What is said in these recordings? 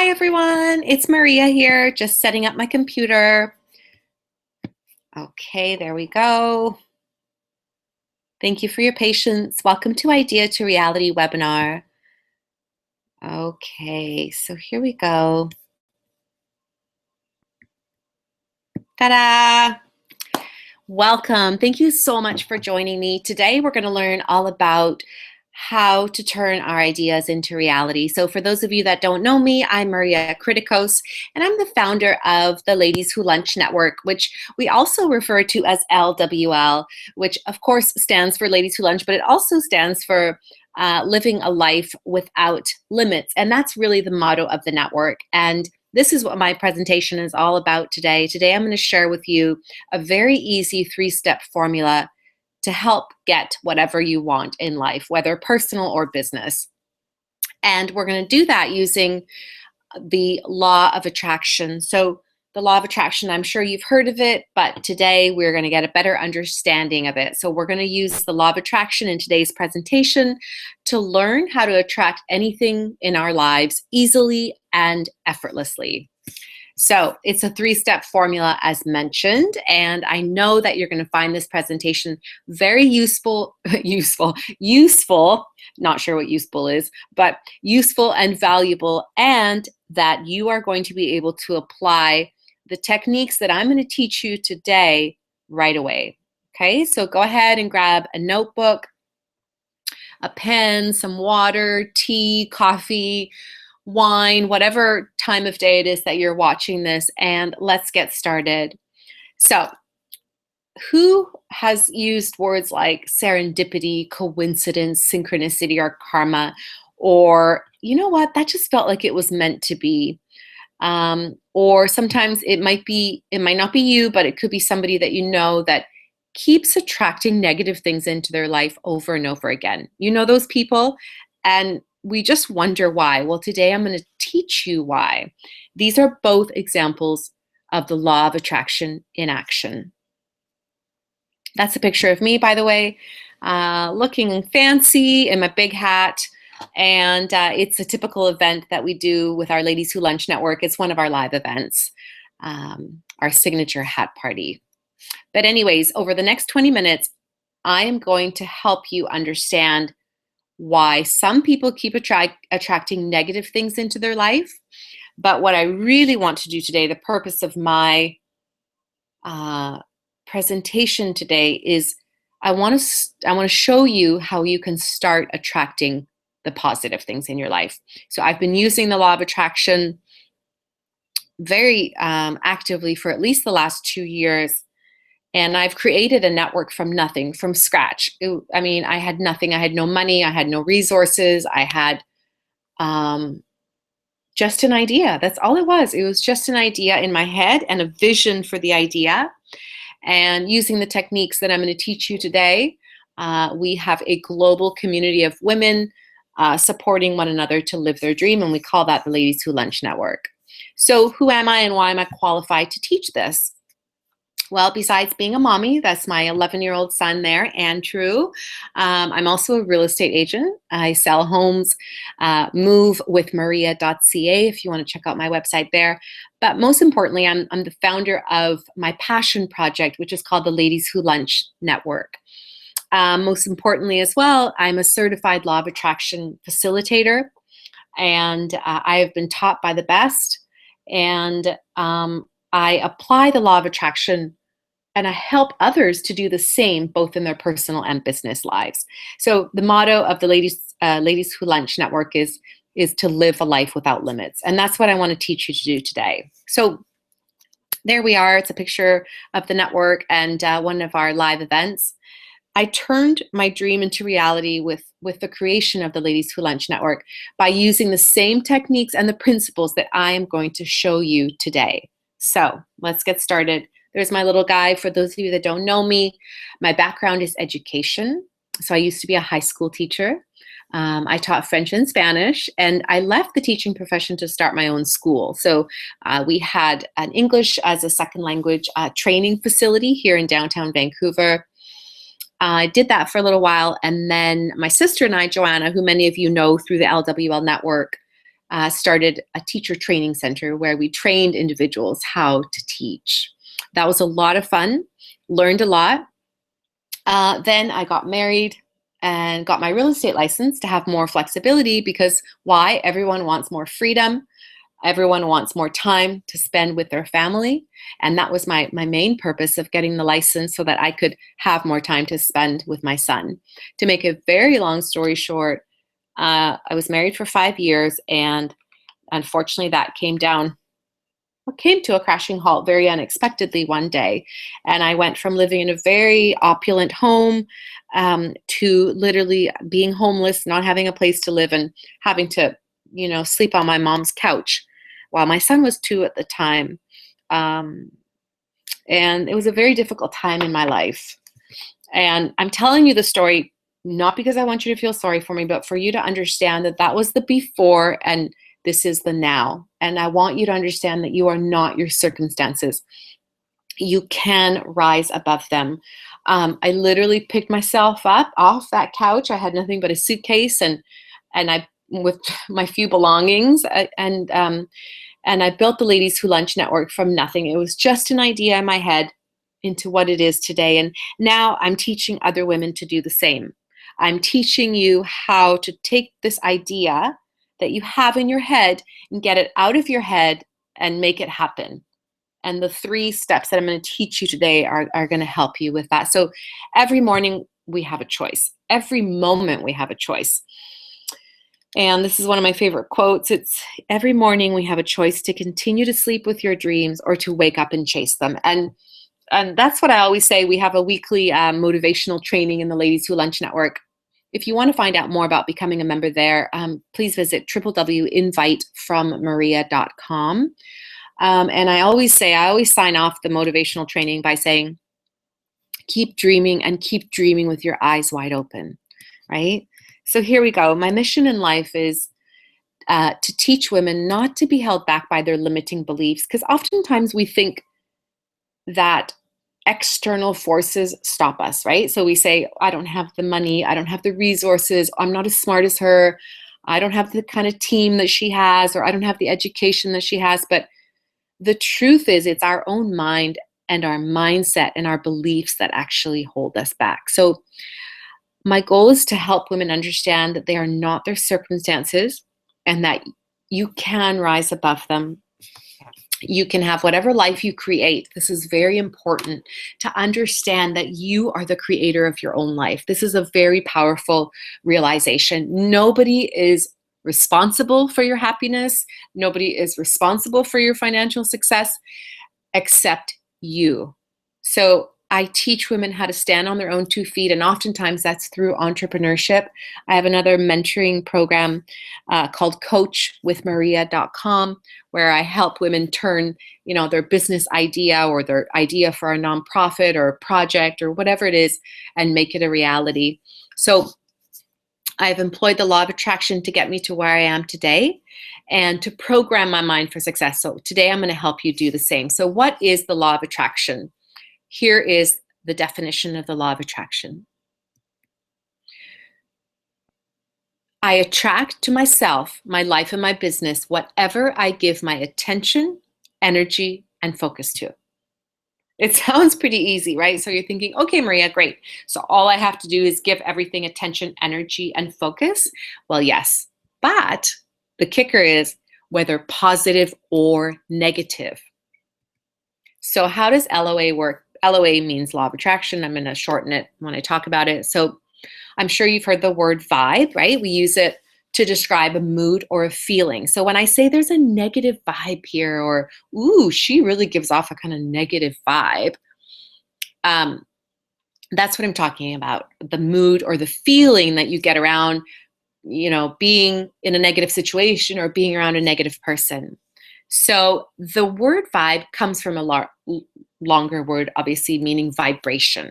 Hi everyone, it's Maria here, just setting up my computer. Okay, there we go. Thank you for your patience. Welcome to Idea to Reality webinar. Okay, so here we go. Ta-da! Welcome. Thank you so much for joining me. Today we're going to learn all about how to turn our ideas into reality. So for those of you that don't know me, I'm Maria Kritikos, and I'm the founder of the Ladies Who Lunch Network, which we also refer to as LWL, which of course stands for Ladies Who Lunch, but it also stands for living a life without limits. And that's really the motto of the network. And this is what my presentation is all about today. Today I'm going to share with you a very easy 3-step formula to help get whatever you want in life, whether personal or business. And we're going to do that using the law of attraction. So the law of attraction, I'm sure you've heard of it, but today we're going to get a better understanding of it. So we're going to use the law of attraction in today's presentation to learn how to attract anything in our lives easily and effortlessly. So it's a 3-step formula as mentioned, and I know that you're going to find this presentation very useful, not sure what useful is, but useful and valuable, and that you are going to be able to apply the techniques that I'm going to teach you today right away. Okay, so go ahead and grab a notebook, a pen, some water, tea, coffee, wine, whatever time of day it is that you're watching this, and let's get started. So, who has used words like serendipity, coincidence, synchronicity, or karma? Or, you know what, that just felt like it was meant to be. Or sometimes it might not be you, but it could be somebody that you know that keeps attracting negative things into their life over and over again. You know those people, and we just wonder why. Well, today I'm going to teach you why. These are both examples of the law of attraction in action. That's a picture of me, by the way, looking fancy in my big hat. And it's a typical event that we do with our Ladies Who Lunch Network. It's one of our live events, our signature hat party. But anyways, over the next 20 minutes, I am going to help you understand why some people keep attracting negative things into their life. But what I really want to do today, the purpose of my presentation today is I want to show you how you can start attracting the positive things in your life. So I've been using the law of attraction very actively for at least the last 2 years. And I've created a network from nothing, from scratch. I had nothing. I had no money. I had no resources. I had just an idea. That's all it was. It was just an idea in my head and a vision for the idea. And using the techniques that I'm going to teach you today, we have a global community of women supporting one another to live their dream. And we call that the Ladies Who Lunch Network. So who am I and why am I qualified to teach this? Well, besides being a mommy, that's my 11-year-old son there, Andrew. I'm also a real estate agent. I sell homes, movewithmaria.ca if you want to check out my website there. But most importantly, I'm the founder of my passion project, which is called the Ladies Who Lunch Network. Most importantly as well, I'm a certified law of attraction facilitator, and I have been taught by the best. And I apply the law of attraction and I help others to do the same, both in their personal and business lives. So the motto of the Ladies Who Lunch Network is to live a life without limits. And that's what I want to teach you to do today. So there we are. It's a picture of the network and one of our live events. I turned my dream into reality with the creation of the Ladies Who Lunch Network by using the same techniques and the principles that I am going to show you today. So let's get started. There's my little guy. For those of you that don't know me, my background is education. So I used to be a high school teacher. I taught French and Spanish, and I left the teaching profession to start my own school. So we had an English as a second language training facility here in downtown Vancouver. I did that for a little while, and then my sister and I, Joanna, who many of you know through the LWL network, started a teacher training center where we trained individuals how to teach. That was a lot of fun, learned a lot. Then I got married and got my real estate license to have more flexibility, because why? Everyone wants more freedom. Everyone wants more time to spend with their family. And that was my main purpose of getting the license, so that I could have more time to spend with my son. To make a very long story short, I was married for 5 years, and unfortunately that came to a crashing halt very unexpectedly one day. And I went from living in a very opulent home to literally being homeless, not having a place to live, and having to, sleep on my mom's couch while my son was 2 at the time. And it was a very difficult time in my life. And I'm telling you the story not because I want you to feel sorry for me, but for you to understand that that was the before and this is the now. And I want you to understand that you are not your circumstances. You can rise above them. I literally picked myself up off that couch. I had nothing but a suitcase and I, with my few belongings, and I built the Ladies Who Lunch Network from nothing. It was just an idea in my head into what it is today. And now I'm teaching other women to do the same. I'm teaching you how to take this idea that you have in your head and get it out of your head and make it happen. And the 3 steps that I'm going to teach you today are going to help you with that. So every morning we have a choice. Every moment we have a choice. And this is one of my favorite quotes. It's, every morning we have a choice to continue to sleep with your dreams or to wake up and chase them. And that's what I always say. We have a weekly motivational training in the Ladies Who Lunch Network. If you want to find out more about becoming a member there, please visit www.invitefrommaria.com. And I always sign off the motivational training by saying, keep dreaming and keep dreaming with your eyes wide open, right? So here we go. My mission in life is to teach women not to be held back by their limiting beliefs, because oftentimes we think that external forces stop us, right? So we say, I don't have the money, I don't have the resources, I'm not as smart as her, I don't have the kind of team that she has, or I don't have the education that she has. But the truth is, it's our own mind and our mindset and our beliefs that actually hold us back. So my goal is to help women understand that they are not their circumstances and that you can rise above them. You can have whatever life you create. This is very important to understand, that you are the creator of your own life. This is a very powerful realization. Nobody is responsible for your happiness. Nobody is responsible for your financial success except you. So I teach women how to stand on their own 2 feet, and oftentimes that's through entrepreneurship. I have another mentoring program called coachwithmaria.com, where I help women turn, their business idea or their idea for a nonprofit or a project or whatever it is and make it a reality. So I've employed the law of attraction to get me to where I am today and to program my mind for success. So today I'm going to help you do the same. So what is the law of attraction? Here is the definition of the law of attraction. I attract to myself, my life, and my business whatever I give my attention, energy, and focus to. It sounds pretty easy, right? So you're thinking, okay, Maria, great. So all I have to do is give everything attention, energy, and focus. Well, yes, but the kicker is whether positive or negative. So how does LOA work? LOA means law of attraction. I'm going to shorten it when I talk about it. So I'm sure you've heard the word vibe, right? We use it to describe a mood or a feeling. So when I say there's a negative vibe here, or, ooh, she really gives off a kind of negative vibe, that's what I'm talking about. The mood or the feeling that you get around, being in a negative situation or being around a negative person. So the word vibe comes from a longer word, obviously, meaning vibration.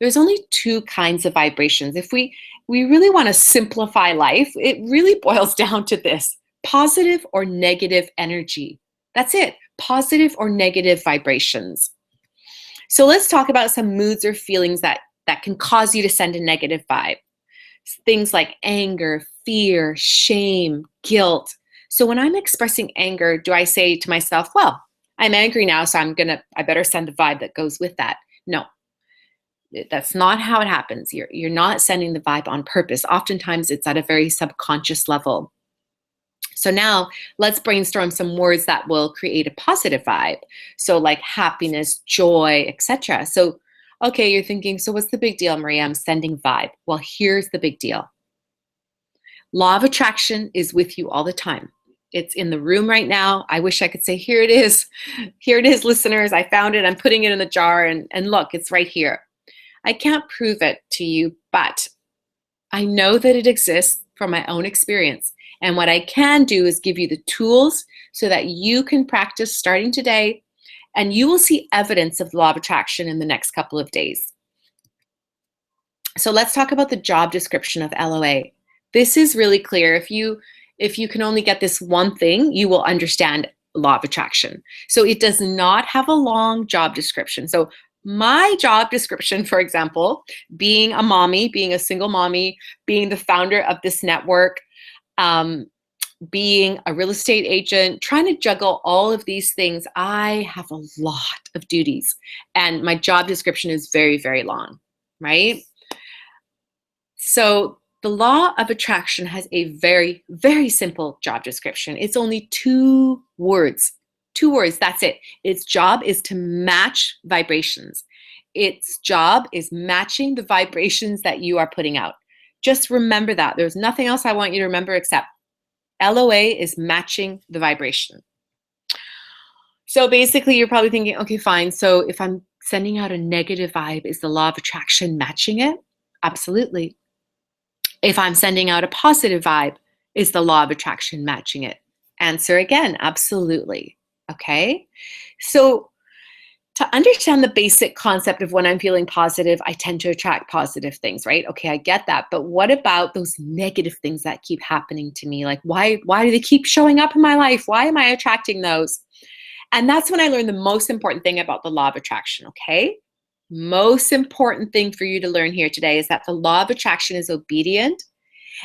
There's only 2 kinds of vibrations. If we really want to simplify life, it really boils down to this: positive or negative energy. That's it, positive or negative vibrations. So let's talk about some moods or feelings that can cause you to send a negative vibe. Things like anger, fear, shame, guilt. So when I'm expressing anger, do I say to myself, well, I'm angry now, so I better send the vibe that goes with that? No, that's not how it happens. You're not sending the vibe on purpose. Oftentimes it's at a very subconscious level. So now let's brainstorm some words that will create a positive vibe. So like happiness, joy, etc. So, okay, you're thinking, so what's the big deal, Maria? I'm sending vibe. Well, here's the big deal. Law of attraction is with you all the time. It's in the room right now. I wish I could say, here it is. Here it is, listeners. I found it. I'm putting it in the jar and look, it's right here. I can't prove it to you, but I know that it exists from my own experience. And what I can do is give you the tools so that you can practice starting today, and you will see evidence of the law of attraction in the next couple of days. So let's talk about the job description of LOA. This is really clear. If you can only get this one thing, you will understand law of attraction. So it does not have a long job description. So my job description, for example, being a mommy, being a single mommy, being the founder of this network, being a real estate agent, trying to juggle all of these things, I have a lot of duties. And my job description is very, very long, right? So the law of attraction has a very, very simple job description. It's only 2 words. 2 words, that's it. Its job is to match vibrations. Its job is matching the vibrations that you are putting out. Just remember that. There's nothing else I want you to remember except LOA is matching the vibration. So basically, you're probably thinking, okay, fine. So if I'm sending out a negative vibe, is the law of attraction matching it? Absolutely. If I'm sending out a positive vibe, is the law of attraction matching it? Answer again, absolutely. Okay. So to understand the basic concept of when I'm feeling positive, I tend to attract positive things, right? Okay, I get that. But what about those negative things that keep happening to me? Like, why do they keep showing up in my life? Why am I attracting those? And that's when I learned the most important thing about the law of attraction, okay? Most important thing for you to learn here today is that the law of attraction is obedient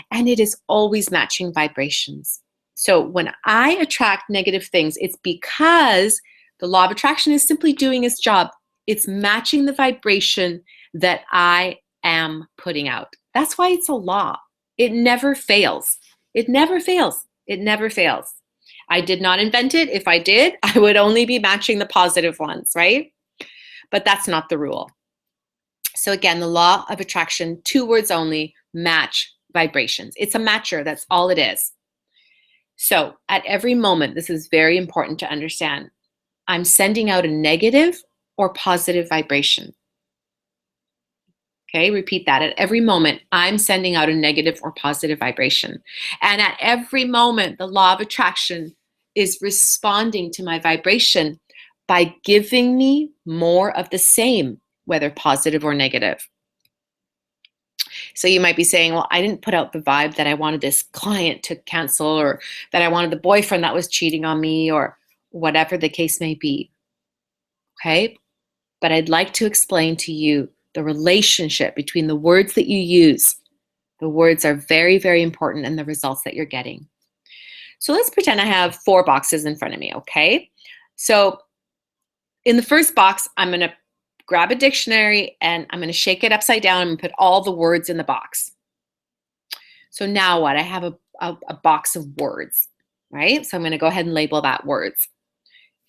and it is always matching vibrations. So when I attract negative things, it's because the law of attraction is simply doing its job. It's matching the vibration that I am putting out. That's why it's a law. It never fails. It never fails. It never fails. I did not invent it. If I did, I would only be matching the positive ones, right? But that's not the rule. So again, the law of attraction, 2 words only, match vibrations. It's a matcher. That's all it is. So at every moment, this is very important to understand, I'm sending out a negative or positive vibration. Okay, repeat that. At every moment, I'm sending out a negative or positive vibration. And at every moment, the law of attraction is responding to my vibration by giving me more of the same, whether positive or negative. So you might be saying, well, I didn't put out the vibe that I wanted this client to cancel, or that I wanted the boyfriend that was cheating on me, or whatever the case may be. Okay? But I'd like to explain to you the relationship between the words that you use. The words are very, very important in the results that you're getting. So let's pretend I have 4 boxes in front of me, okay? So in the first box, I'm going to grab a dictionary and I'm going to shake it upside down and put all the words in the box. So now what? I have a box of words, right? So I'm going to go ahead and label that words.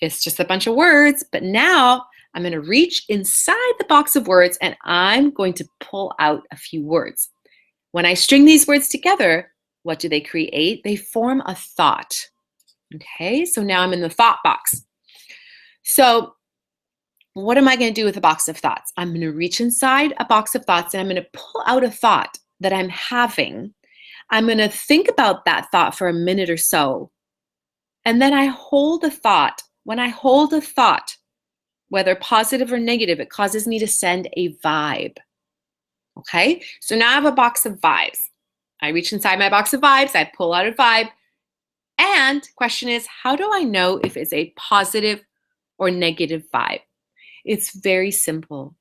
It's just a bunch of words, but now I'm going to reach inside the box of words and I'm going to pull out a few words. When I string these words together, what do they create? They form a thought. Okay, so now I'm in the thought box. So what am I going to do with a box of thoughts? I'm going to reach inside a box of thoughts and I'm going to pull out a thought that I'm having. I'm going to think about that thought for a minute or so. And then I hold a thought. When I hold a thought, whether positive or negative, it causes me to send a vibe. Okay, so now I have a box of vibes. I reach inside my box of vibes, I pull out a vibe. And question is, how do I know if it's a positive or negative vibe? It's very simple.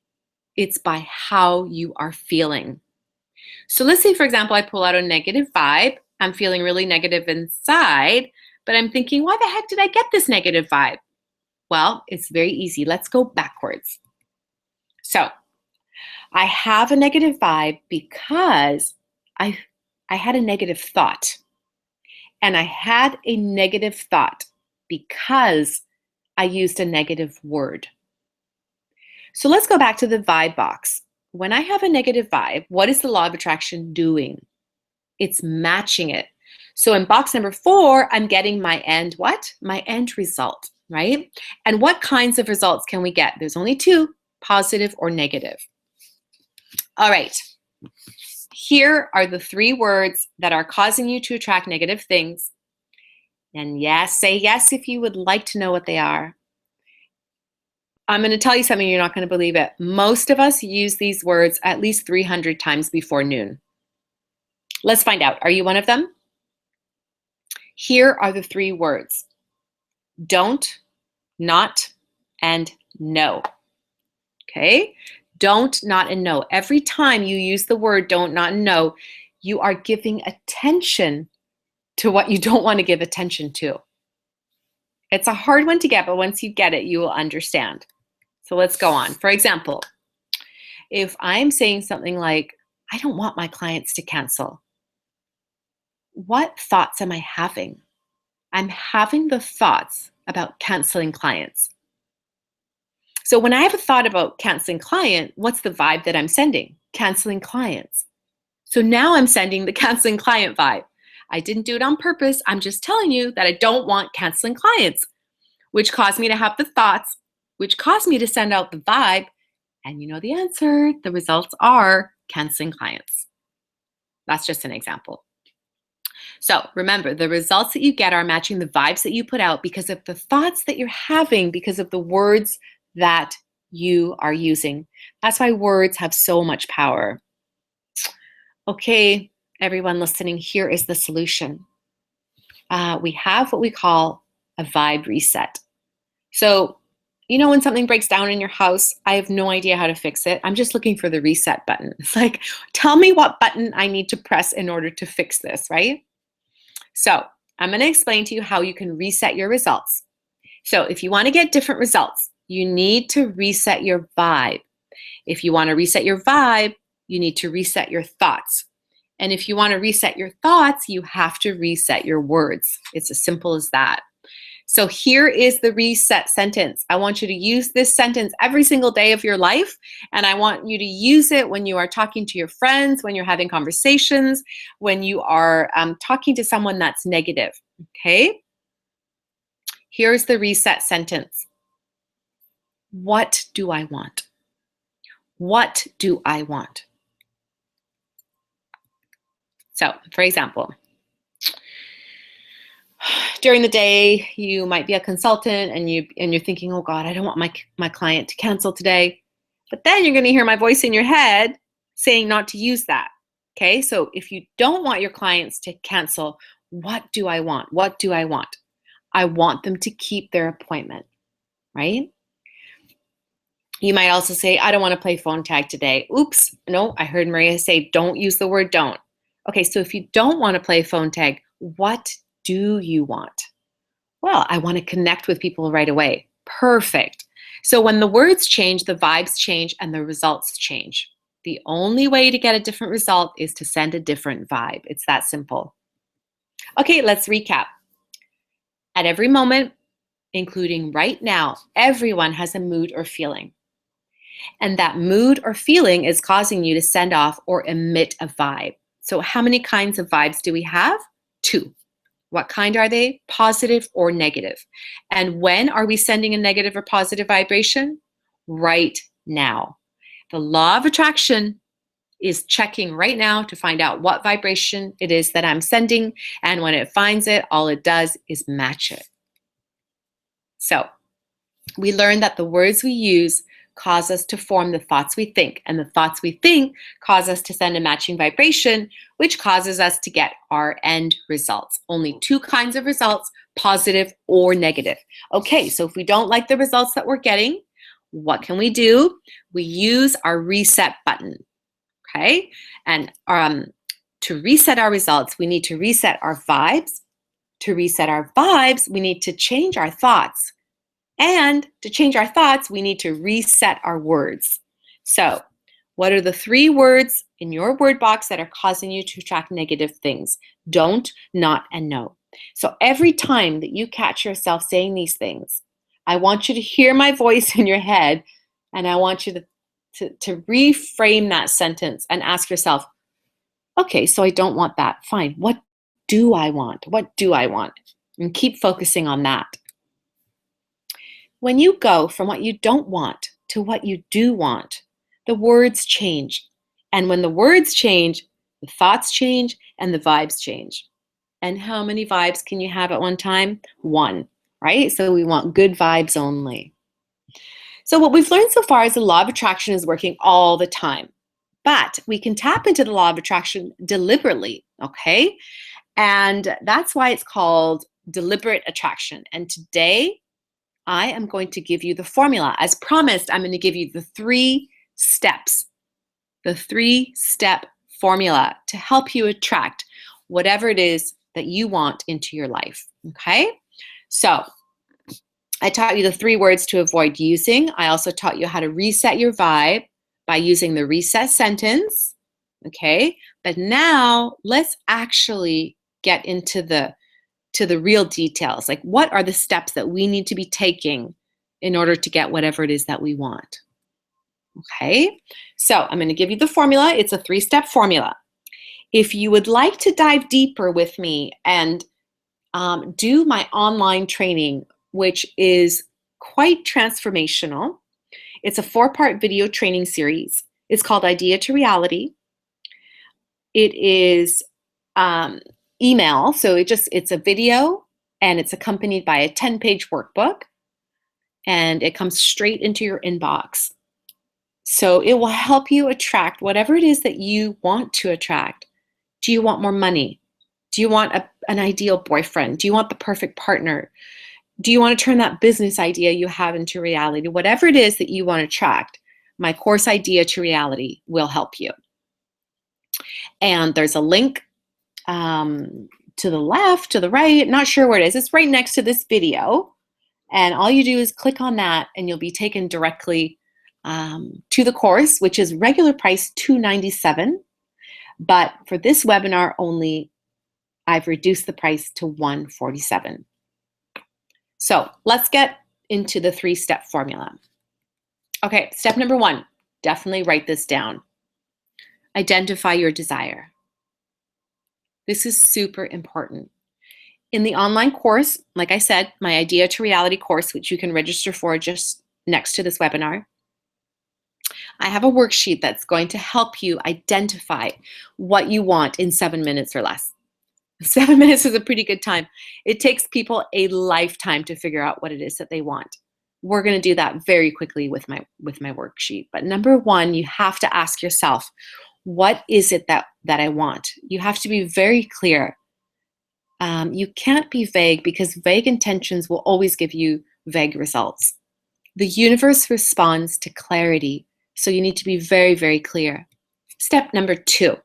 It's by how you are feeling. So let's say, for example, I pull out a negative vibe. I'm feeling really negative inside, But I'm thinking, why the heck did I get this negative vibe? Well, it's very easy. Let's go backwards. So I have a negative vibe because I had a negative thought. And I had a negative thought because I used a negative word. So let's go back to the vibe box. When I have a negative vibe, what is the law of attraction doing? It's matching it. So in box number 4, I'm getting my end what? My end result, right? And what kinds of results can we get? There's only 2, positive or negative. All right. Here are the 3 words that are causing you to attract negative things. And yes, say yes if you would like to know what they are. I'm going to tell you something, you're not going to believe it. Most of us use these words at least 300 times before noon. Let's find out. Are you one of them? Here are the 3 words. Don't, not, and no. Okay? Don't, not, and no. Every time you use the word don't, not, and no, you are giving attention to what you don't want to give attention to. It's a hard one to get, but once you get it, you will understand. So let's go on. For example, if I'm saying something like, I don't want my clients to cancel, what thoughts am I having? I'm having the thoughts about canceling clients. So when I have a thought about canceling client, what's the vibe that I'm sending? Canceling clients. So now I'm sending the canceling client vibe. I didn't do it on purpose. I'm just telling you that I don't want canceling clients, which caused me to have the thoughts, which caused me to send out the vibe. And you know the answer. The results are canceling clients. That's just an example. So remember, the results that you get are matching the vibes that you put out because of the thoughts that you're having, because of the words that you are using. That's why words have so much power. Okay, everyone listening, here is the solution. We have what we call a vibe reset. So, you know, when something breaks down in your house, I have no idea how to fix it. I'm just looking for the reset button. It's like, tell me what button I need to press in order to fix this, right? So I'm going to explain to you how you can reset your results. So if you want to get different results, you need to reset your vibe. If you want to reset your vibe, you need to reset your thoughts. And if you want to reset your thoughts, you have to reset your words. It's as simple as that. So here is the reset sentence. I want you to use this sentence every single day of your life. And I want you to use it when you are talking to your friends, when you're having conversations, when you are talking to someone that's negative. Okay? Here's the reset sentence. What do I want? What do I want? So, for example, during the day, you might be a consultant and you're thinking, oh God, I don't want my client to cancel today. But then you're going to hear my voice in your head saying not to use that. Okay, so if you don't want your clients to cancel, what do I want? What do I want? I want them to keep their appointment, right? You might also say, I don't want to play phone tag today. Oops, no, I heard Maria say, don't use the word don't. Okay, so if you don't want to play phone tag, what do you want? Well, I want to connect with people right away. Perfect. So when the words change, the vibes change and the results change. The only way to get a different result is to send a different vibe. It's that simple. Okay, let's recap. At every moment, including right now, everyone has a mood or feeling. And that mood or feeling is causing you to send off or emit a vibe. So how many kinds of vibes do we have? 2. What kind are they? Positive or negative. And when are we sending a negative or positive vibration? Right now. The law of attraction is checking right now to find out what vibration it is that I'm sending. And when it finds it, all it does is match it. So we learned that the words we use cause us to form the thoughts we think, and the thoughts we think cause us to send a matching vibration, which causes us to get our end results. Only 2 kinds of results, positive or negative. Okay, so if we don't like the results that we're getting, what can we do? We use our reset button, okay? And to reset our results, we need to reset our vibes, To reset our vibes, we need to change our thoughts. And to change our thoughts, we need to reset our words. So, what are the 3 words in your word box that are causing you to attract negative things? Don't, not, and no. So every time that you catch yourself saying these things, I want you to hear my voice in your head, and I want you to reframe that sentence and ask yourself, okay, so I don't want that. Fine. What do I want? What do I want? And keep focusing on that. When you go from what you don't want to what you do want, the words change. And when the words change, the thoughts change and the vibes change. And how many vibes can you have at one time? 1, right? So we want good vibes only. So what we've learned so far is the law of attraction is working all the time. But we can tap into the law of attraction deliberately, okay? And that's why it's called deliberate attraction. And today, I am going to give you the formula. As promised, I'm going to give you the 3 steps, the 3-step formula to help you attract whatever it is that you want into your life, okay? So I taught you the 3 words to avoid using. I also taught you how to reset your vibe by using the reset sentence, okay? But now let's actually get into the real details. Like, what are the steps that we need to be taking in order to get whatever it is that we want? Okay, so I'm going to give you the formula. It's a 3-step formula. If you would like to dive deeper with me and do my online training, which is quite transformational, it's a 4-part video training series. It's called Idea to Reality. It is email, so it's a video and it's accompanied by a 10-page workbook, and it comes straight into your inbox. So it will help you attract whatever it is that you want to attract. Do you want more money? Do you want an ideal boyfriend? Do you want the perfect partner? Do you want to turn that business idea you have into reality? Whatever it is that you want to attract, my course Idea to Reality will help you. And there's a link to the left, to the right, not sure where it is. It's right next to this video. And all you do is click on that and you'll be taken directly to the course, which is regular price $297. But for this webinar only, I've reduced the price to $147. So let's get into the 3-step formula. Okay, step number 1, definitely write this down. Identify your desire. This is super important. In the online course, like I said, my Idea to Reality course, which you can register for just next to this webinar, I have a worksheet that's going to help you identify what you want in 7 minutes or less. 7 minutes is a pretty good time. It takes people a lifetime to figure out what it is that they want. We're going to do that very quickly with my worksheet. But number 1, you have to ask yourself, what is it that I want? You have to be very clear. You can't be vague, because vague intentions will always give you vague results. The universe responds to clarity, so you need to be very, very clear. Step number 2.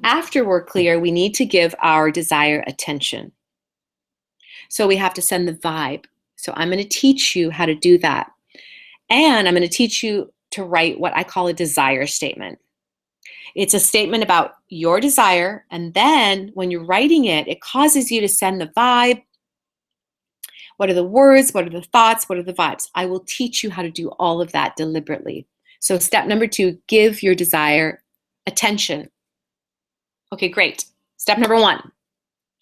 After we're clear, we need to give our desire attention. So we have to send the vibe. So I'm going to teach you how to do that. And I'm going to teach you to write what I call a desire statement. It's a statement about your desire, and then when you're writing it, it causes you to send the vibe. What are the words? What are the thoughts? What are the vibes? I will teach you how to do all of that deliberately. So step number 2, give your desire attention. Okay, great. Step number 1,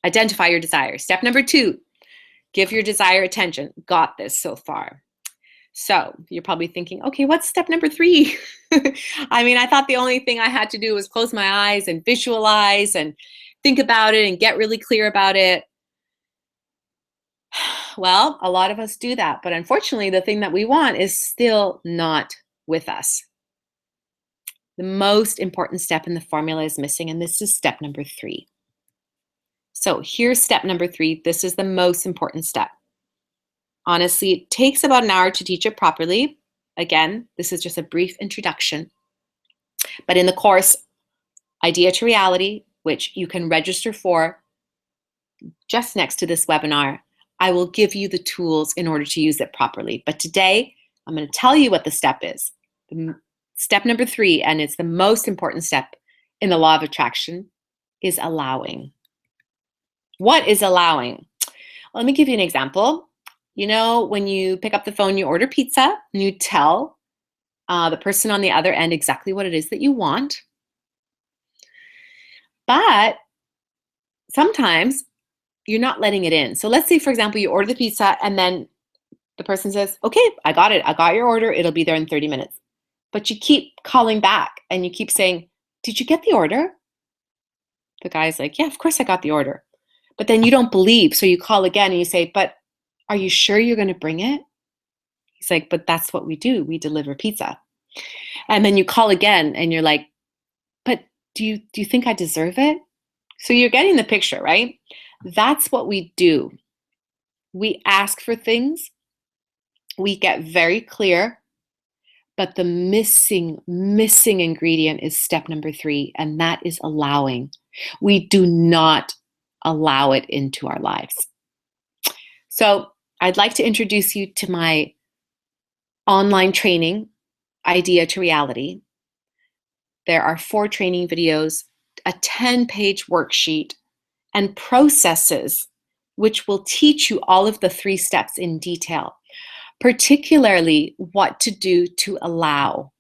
identify your desire. Step number 2, give your desire attention. Got this so far. So you're probably thinking, okay, what's step number 3? I mean, I thought the only thing I had to do was close my eyes and visualize and think about it and get really clear about it. Well, a lot of us do that, but unfortunately, the thing that we want is still not with us. The most important step in the formula is missing, and this is step number 3. So here's step number 3. This is the most important step. Honestly, it takes about an hour to teach it properly. Again, this is just a brief introduction. But in the course, Idea to Reality, which you can register for just next to this webinar, I will give you the tools in order to use it properly. But today, I'm going to tell you what the step is. Step number 3, and it's the most important step in the law of attraction, is allowing. What is allowing? Well, let me give you an example. You know, when you pick up the phone, you order pizza, and you tell the person on the other end exactly what it is that you want. But sometimes you're not letting it in. So let's say, for example, you order the pizza and then the person says, okay, I got it. I got your order. It'll be there in 30 minutes. But you keep calling back and you keep saying, did you get the order? The guy's like, yeah, of course I got the order. But then you don't believe. So you call again and you say, but are you sure you're going to bring it? He's like, but that's what we do. We deliver pizza. And then you call again and you're like, but do you think I deserve it? So you're getting the picture, right? That's what we do. We ask for things. We get very clear. But the missing ingredient is step number 3, and that is allowing. We do not allow it into our lives. So I'd like to introduce you to my online training, Idea to Reality. There are 4 training videos, a 10-page worksheet, and processes which will teach you all of the 3 steps in detail, particularly what to do to allow.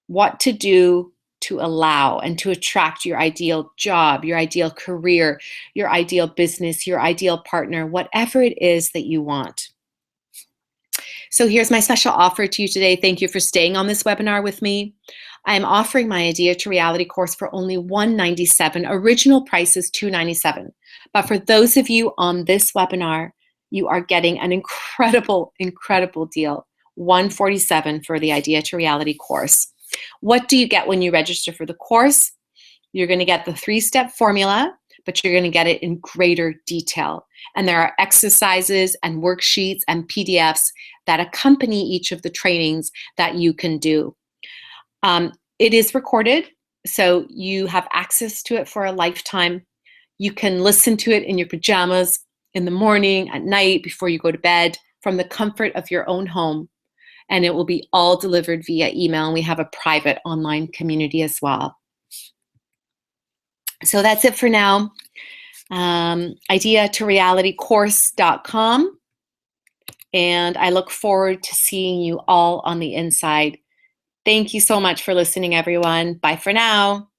What to do to allow and to attract your ideal job, your ideal career, your ideal business, your ideal partner, whatever it is that you want. So here's my special offer to you today. Thank you for staying on this webinar with me. I'm offering my Idea to Reality course for only $197. Original price is $297. But for those of you on this webinar, you are getting an incredible, incredible deal. $147 for the Idea to Reality course. What do you get when you register for the course? You're going to get the 3-step formula, but you're going to get it in greater detail. And there are exercises and worksheets and PDFs that accompany each of the trainings that you can do. It is recorded, so you have access to it for a lifetime. You can listen to it in your pajamas, in the morning, at night, before you go to bed, from the comfort of your own home. And it will be all delivered via email. And we have a private online community as well. So that's it for now. Idea2realitycourse.com. And I look forward to seeing you all on the inside. Thank you so much for listening, everyone. Bye for now.